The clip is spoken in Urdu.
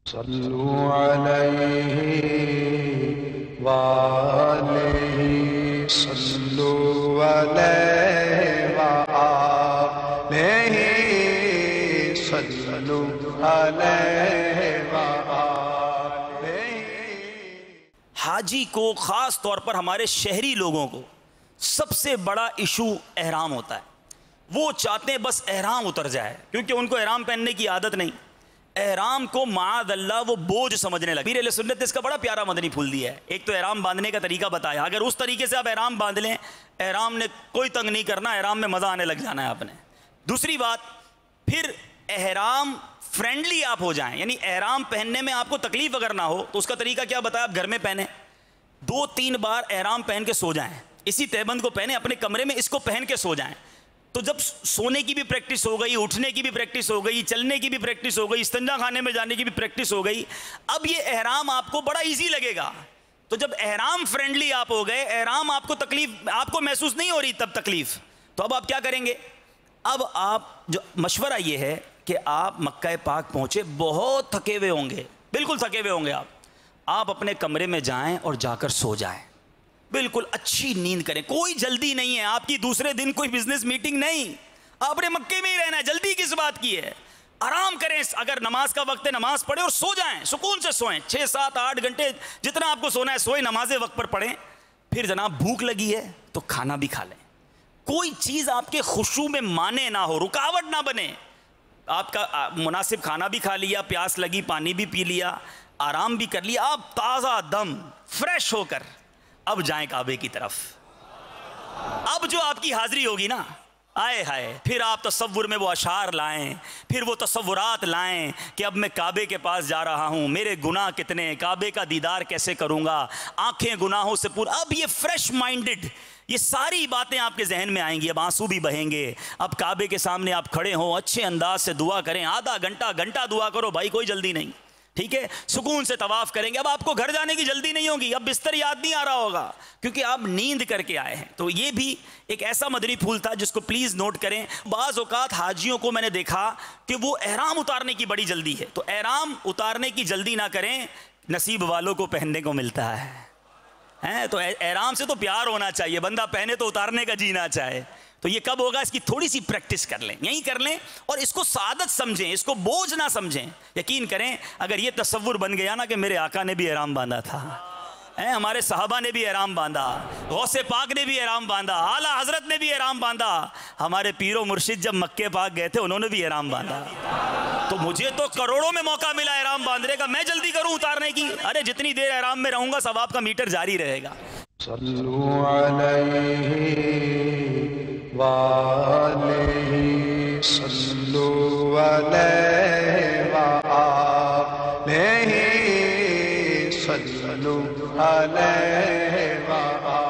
صلو علیہ وآلہ صلو علیہ وآلہ صلو علیہ وآلہ۔ حاجی کو خاص طور پر ہمارے شہری لوگوں کو سب سے بڑا ایشو احرام ہوتا ہے۔ وہ چاہتے ہیں بس احرام اتر جائے، کیونکہ ان کو احرام پہننے کی عادت نہیں۔ احرام کو معاذ اللہ وہ بوجھ سمجھنے لگے۔ پیر اہل سنت نے اس کا بڑا پیارا مدنی پھول دیا ہے۔ ایک تو احرام باندھنے کا طریقہ بتایا، اگر اس طریقے سے آپ احرام باندھ لیں، احرام نے کوئی تنگ نہیں کرنا، احرام میں مزہ آنے لگ جانا ہے آپ نے۔ دوسری بات، پھر احرام فرینڈلی آپ ہو جائیں، یعنی احرام پہننے میں آپ کو تکلیف اگر نہ ہو تو اس کا طریقہ کیا بتایا؟ آپ گھر میں پہنیں، 2-3 بار احرام پہن کے سو جائیں، اسی تہبند کو پہنیں، اپنے کمرے میں اس کو پہن کے سو جائیں۔ تو جب سونے کی بھی پریکٹس ہو گئی، اٹھنے کی بھی پریکٹس ہو گئی، چلنے کی بھی پریکٹس ہو گئی، استنجا خانے میں جانے کی بھی پریکٹس ہو گئی، اب یہ احرام آپ کو بڑا ایزی لگے گا۔ تو جب احرام فرینڈلی آپ ہو گئے، احرام آپ کو تکلیف آپ کو محسوس نہیں ہو رہی تب تکلیف، تو اب آپ کیا کریں گے؟ اب آپ جو مشورہ یہ ہے کہ آپ مکہ پاک پہنچے، بہت تھکے ہوئے ہوں گے، بالکل تھکے ہوئے ہوں گے، آپ اپنے کمرے میں جائیں اور جا کر سو جائیں، بالکل اچھی نیند کریں۔ کوئی جلدی نہیں ہے آپ کی، دوسرے دن کوئی بزنس میٹنگ نہیں، آپ نے مکے میں ہی رہنا ہے، جلدی کس بات کی ہے؟ آرام کریں، اگر نماز کا وقت ہے نماز پڑھیں اور سو جائیں، سکون سے سوئیں، 6-7-8 گھنٹے جتنا آپ کو سونا ہے سوئیں، نمازیں وقت پر پڑھیں۔ پھر جناب بھوک لگی ہے تو کھانا بھی کھا لیں، کوئی چیز آپ کے خشوع میں مانے نہ ہو، رکاوٹ نہ بنے۔ آپ کا مناسب کھانا بھی کھا لیا، پیاس لگی پانی بھی پی لیا، آرام بھی کر لیا، آپ تازہ دم فریش ہو کر اب جائیں کعبے کی طرف۔ اب جو آپ کی حاضری ہوگی نا، آئے ہائے، پھر آپ تصور میں وہ اشعار لائیں، پھر وہ تصورات لائیں کہ اب میں کعبے کے پاس جا رہا ہوں، میرے گناہ کتنے، کعبے کا دیدار کیسے کروں گا، آنکھیں گناہوں سے پور۔ اب یہ فریش مائنڈڈ، یہ ساری باتیں آپ کے ذہن میں آئیں گی، اب آنسو بھی بہیں گے۔ اب کعبے کے سامنے آپ کھڑے ہوں، اچھے انداز سے دعا کریں، آدھا گھنٹہ دعا کرو بھائی، کوئی جلدی نہیں، ٹھیک ہے؟ سکون سے طواف کریں گے۔ اب آپ کو گھر جانے کی جلدی نہیں ہوگی، اب بستر یاد نہیں آ رہا ہوگا، کیونکہ آپ نیند کر کے آئے ہیں۔ تو یہ بھی ایک ایسا مدنی پھول تھا جس کو پلیز نوٹ کریں۔ بعض اوقات حاجیوں کو میں نے دیکھا کہ وہ احرام اتارنے کی بڑی جلدی ہے، تو احرام اتارنے کی جلدی نہ کریں، نصیب والوں کو پہننے کو ملتا ہے۔ تو احرام سے تو پیار ہونا چاہیے، بندہ پہنے تو اتارنے کا جینا چاہے۔ تو یہ کب ہوگا؟ اس کی تھوڑی سی پریکٹس کر لیں، یہی کر لیں، اور اس کو سعادت سمجھیں، اس کو بوجھ نہ سمجھیں۔ یقین کریں اگر یہ تصور بن گیا نا کہ میرے آقا نے بھی احرام باندھا تھا، ہمارے صحابہ نے بھی احرام باندھا، غوث پاک نے بھی احرام باندھا، اعلیٰ حضرت نے بھی احرام باندھا، ہمارے پیر و مرشد جب مکے پاک گئے تھے انہوں نے بھی احرام باندھا۔ تو مجھے تو کروڑوں میں موقع ملا احرام باندھنے کا، میں جلدی کروں اتارنے کی؟ ارے جتنی دیر احرام میں رہوں گا ثواب کا میٹر جاری رہے گا۔ صلو علیہ وآلہ صلو علیہ وآلہ صلو علیہ وآلہ۔